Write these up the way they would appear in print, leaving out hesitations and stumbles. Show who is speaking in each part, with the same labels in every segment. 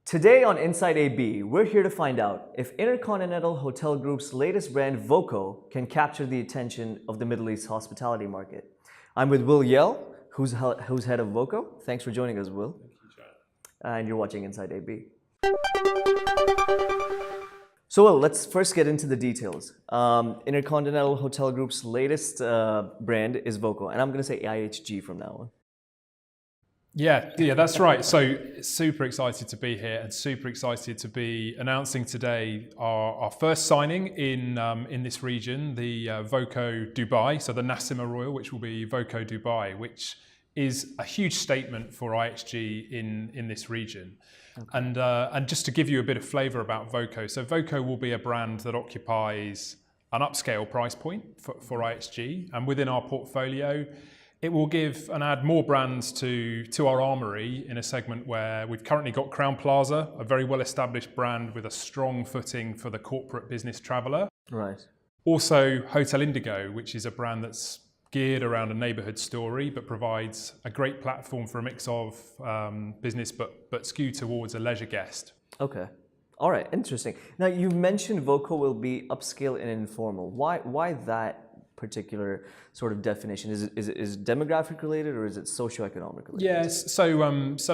Speaker 1: Today on Inside AB, we're here to find out if Intercontinental Hotel Group's latest brand, voco, can capture the attention of the Middle East hospitality market. I'm with Will Yell, who's head of voco. Thanks for joining us, Will.
Speaker 2: Thank you, John.
Speaker 1: And you're watching Inside AB. So, Will, let's first get into the details. Intercontinental Hotel Group's latest brand is voco, and I'm going to say IHG from now on.
Speaker 2: Yeah, that's right. So super excited to be here and super excited to be announcing today our first signing in this region, the voco Dubai, so the Nassima Royal, which will be voco Dubai, which is a huge statement for IHG in this region. Okay. And just to give you a bit of flavour about voco, so voco will be a brand that occupies an upscale price point for IHG, and within our portfolio, it will give and add more brands to our armoury in a segment where we've currently got Crowne Plaza, a very well-established brand with a strong footing for the corporate business traveller.
Speaker 1: Right.
Speaker 2: Also, Hotel Indigo, which is a brand that's geared around a neighbourhood story, but provides a great platform for a mix of business, but skewed towards a leisure guest.
Speaker 1: Okay. All right. Interesting. Now, you mentioned voco will be upscale and informal. Why that particular sort of definition? Is it demographic related or is it socioeconomic related?
Speaker 2: Yes. So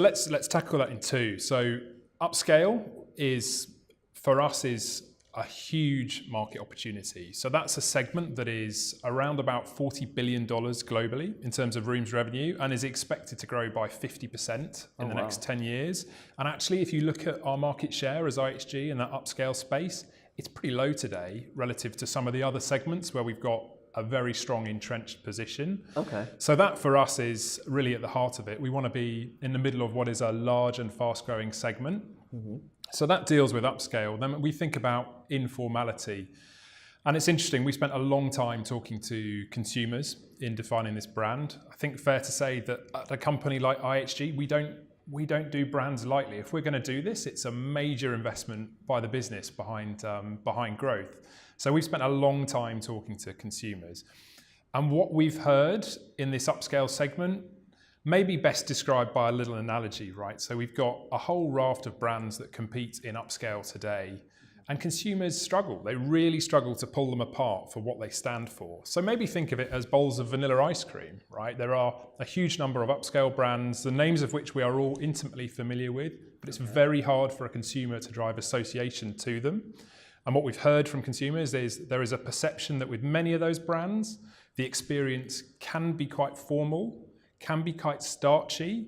Speaker 2: let's tackle that in two. So upscale is for us is a huge market opportunity. So that's a segment that is around about $40 billion globally in terms of rooms revenue and is expected to grow by 50% in the next 10 years. And actually, if you look at our market share as IHG in that upscale space, it's pretty low today relative to some of the other segments where we've got a very strong entrenched position. Okay. So that for us is really at the heart of it. We want to be in the middle of what is a large and fast growing segment. Mm-hmm. So that deals with upscale. Then we think about informality. And it's interesting, we spent a long time talking to consumers in defining this brand. I think fair to say that at a company like IHG, we don't do brands lightly. If we're going to do this, it's a major investment by the business behind growth. So we've spent a long time talking to consumers. And what we've heard in this upscale segment may be best described by a little analogy, right? So we've got a whole raft of brands that compete in upscale today, and consumers struggle. They really struggle to pull them apart for what they stand for. So maybe think of it as bowls of vanilla ice cream, right? There are a huge number of upscale brands, the names of which we are all intimately familiar with, but it's very hard for a consumer to drive association to them. And what we've heard from consumers is there is a perception that with many of those brands, the experience can be quite formal, can be quite starchy,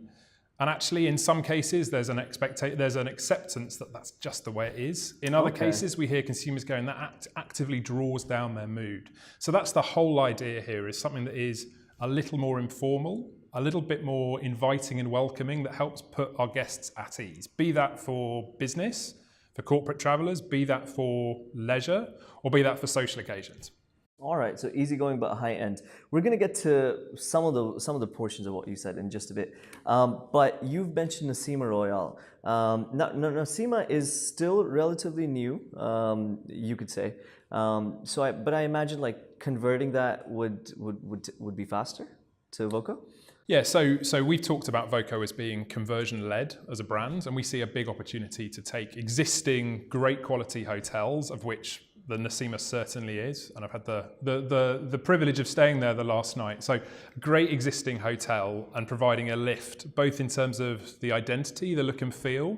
Speaker 2: and actually in some cases there's an acceptance that that's just the way it is. In other cases we hear consumers going that actively draws down their mood. So that's the whole idea here, is something that is a little more informal, a little bit more inviting and welcoming, that helps put our guests at ease, be that for business, for corporate travellers, be that for leisure, or be that for social occasions.
Speaker 1: All right, so easygoing but high end. We're going to get to some of the portions of what you said in just a bit. But you've mentioned Nassima Royal. Nassima is still relatively new, you could say. But I imagine like converting that would be faster to voco.
Speaker 2: Yeah, so we've talked about voco as being conversion-led as a brand, and we see a big opportunity to take existing great quality hotels, of which the Nassima certainly is, and I've had the privilege of staying there the last night. So great existing hotel and providing a lift, both in terms of the identity, the look and feel,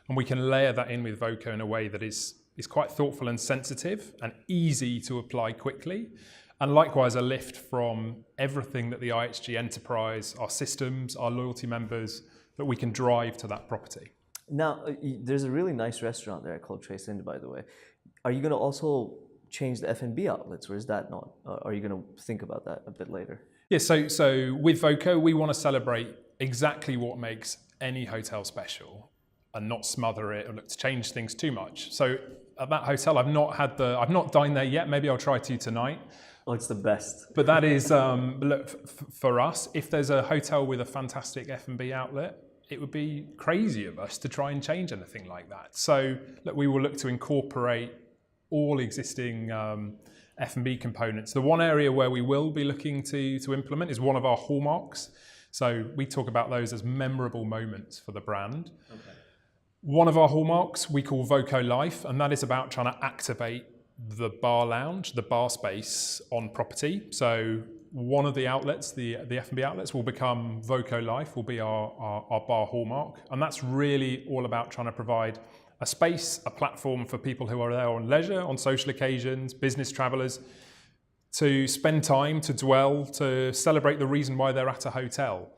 Speaker 2: and we can layer that in with voco in a way that is quite thoughtful and sensitive and easy to apply quickly. And likewise, a lift from everything that the IHG enterprise, our systems, our loyalty members, that we can drive to that property.
Speaker 1: Now, there's a really nice restaurant there called Trace Inn, by the way. Are you going to also change the F&B outlets, or is that not? Are you going to think about that a bit later?
Speaker 2: Yeah, so with voco, we want to celebrate exactly what makes any hotel special and not smother it or look to change things too much. So at that hotel, I've not dined there yet. Maybe I'll try to tonight.
Speaker 1: Oh, it's the best.
Speaker 2: But that is, look, for us, if there's a hotel with a fantastic F&B outlet, it would be crazy of us to try and change anything like that. So look, we will look to incorporate all existing F&B components. The one area where we will be looking to implement is one of our hallmarks. So we talk about those as memorable moments for the brand. Okay. One of our hallmarks we call voco Life, and that is about trying to activate the bar lounge, the bar space on property. So one of the outlets, the F&B outlets, will become voco Life, will be our bar hallmark. And that's really all about trying to provide a space, a platform for people who are there on leisure, on social occasions, business travelers, to spend time, to dwell, to celebrate the reason why they're at a hotel.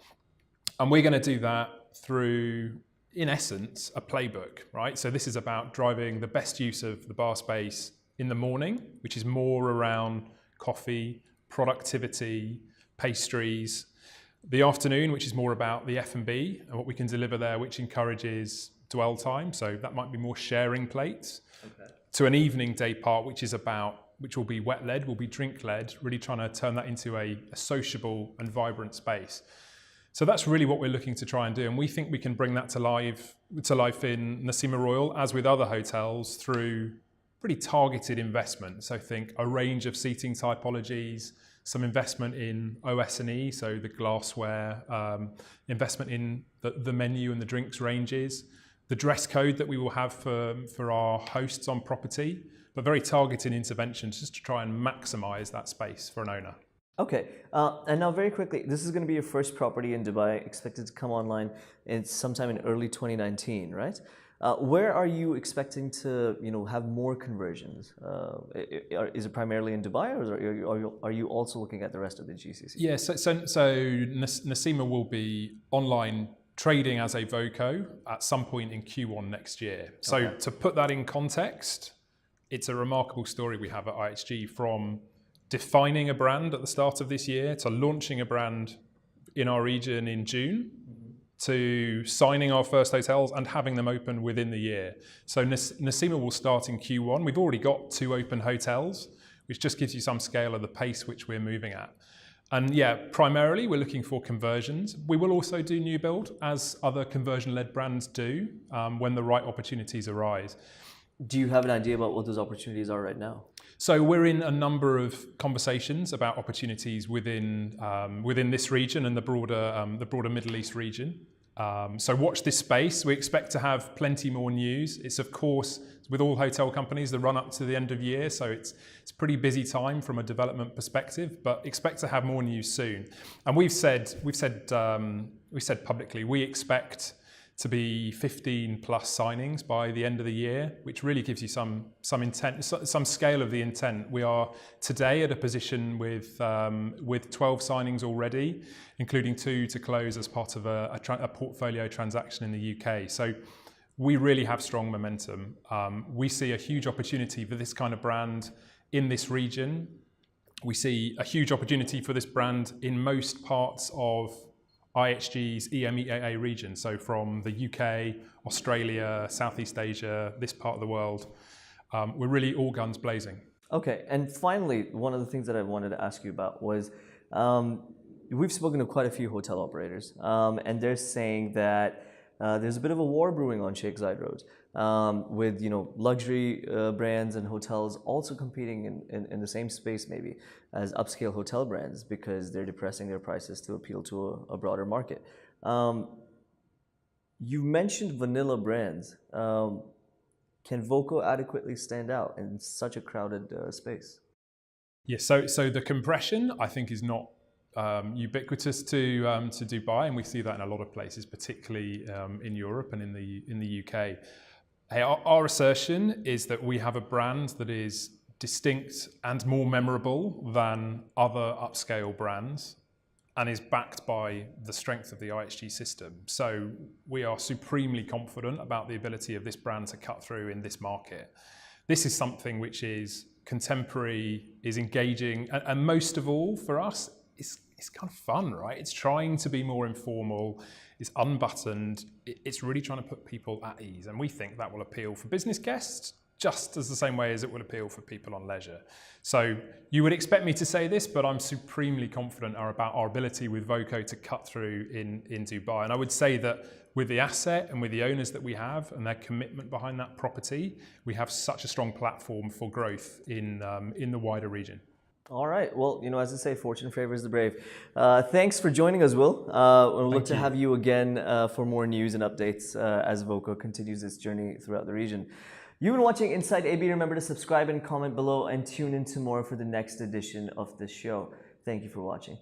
Speaker 2: And we're going to do that through, in essence, a playbook, right? So this is about driving the best use of the bar space in the morning, which is more around coffee, productivity, pastries. The afternoon, which is more about the F&B and what we can deliver there, which encourages dwell time. So that might be more sharing plates. Okay. To an evening day part, which will be wet-led, will be drink-led, really trying to turn that into a sociable and vibrant space. So that's really what we're looking to try and do. And we think we can bring that to life in Nsima Royal, as with other hotels, through pretty targeted investment. So think a range of seating typologies, some investment in OS&E, so the glassware, investment in the menu and the drinks ranges, the dress code that we will have for our hosts on property, but very targeted interventions just to try and maximize that space for an owner.
Speaker 1: Okay, and now very quickly, this is going to be your first property in Dubai, expected to come online sometime in early 2019, right? Where are you expecting to, have more conversions? Is it primarily in Dubai, or are you also looking at the rest of the GCC?
Speaker 2: Yeah, so Nsima will be online trading as a voco at some point in Q1 next year. So okay. To put that in context, it's a remarkable story we have at IHG, from defining a brand at the start of this year to launching a brand in our region in June, to signing our first hotels and having them open within the year. So Nsima will start in Q1. We've already got 2 open hotels, which just gives you some scale of the pace which we're moving at. And yeah, primarily we're looking for conversions. We will also do new build, as other conversion-led brands do, when the right opportunities arise.
Speaker 1: Do you have an idea about what those opportunities are right now?
Speaker 2: So we're in a number of conversations about opportunities within this region and the broader Middle East region. So watch this space. We expect to have plenty more news. It's, of course, with all hotel companies, the run up to the end of year, so it's a pretty busy time from a development perspective, but expect to have more news soon. And we've said publicly, we expect to be 15 plus signings by the end of the year, which really gives you some intent, some scale of the intent. We are today at a position with 12 signings already, including 2 to close as part of a portfolio transaction in the UK. So we really have strong momentum. We see a huge opportunity for this kind of brand in this region. We see a huge opportunity for this brand in most parts of IHG's EMEAA region, so from the UK, Australia, Southeast Asia, this part of the world. We're really all guns blazing.
Speaker 1: Okay, and finally, one of the things that I wanted to ask you about was, we've spoken to quite a few hotel operators, and they're saying that there's a bit of a war brewing on Sheikh Zayed Road, with luxury brands and hotels also competing in the same space maybe as upscale hotel brands, because they're depressing their prices to appeal to a broader market. You mentioned vanilla brands. Can voco adequately stand out in such a crowded space?
Speaker 2: Yes, so the compression, I think, is not ubiquitous to Dubai, and we see that in a lot of places, particularly in Europe and in the UK. Hey, our assertion is that we have a brand that is distinct and more memorable than other upscale brands, and is backed by the strength of the IHG system. So we are supremely confident about the ability of this brand to cut through in this market. This is something which is contemporary, is engaging, and most of all for us, it's kind of fun, right? It's trying to be more informal, it's unbuttoned, it's really trying to put people at ease. And we think that will appeal for business guests just as the same way as it will appeal for people on leisure. So you would expect me to say this, but I'm supremely confident about our ability with voco to cut through in Dubai. And I would say that with the asset and with the owners that we have and their commitment behind that property, we have such a strong platform for growth in the wider region.
Speaker 1: All right. Well, as I say, fortune favors the brave. Thanks for joining us, Will. We'll look to have you again for more news and updates as voco continues its journey throughout the region. You've been watching Inside AB. Remember to subscribe and comment below and tune in tomorrow for the next edition of this show. Thank you for watching.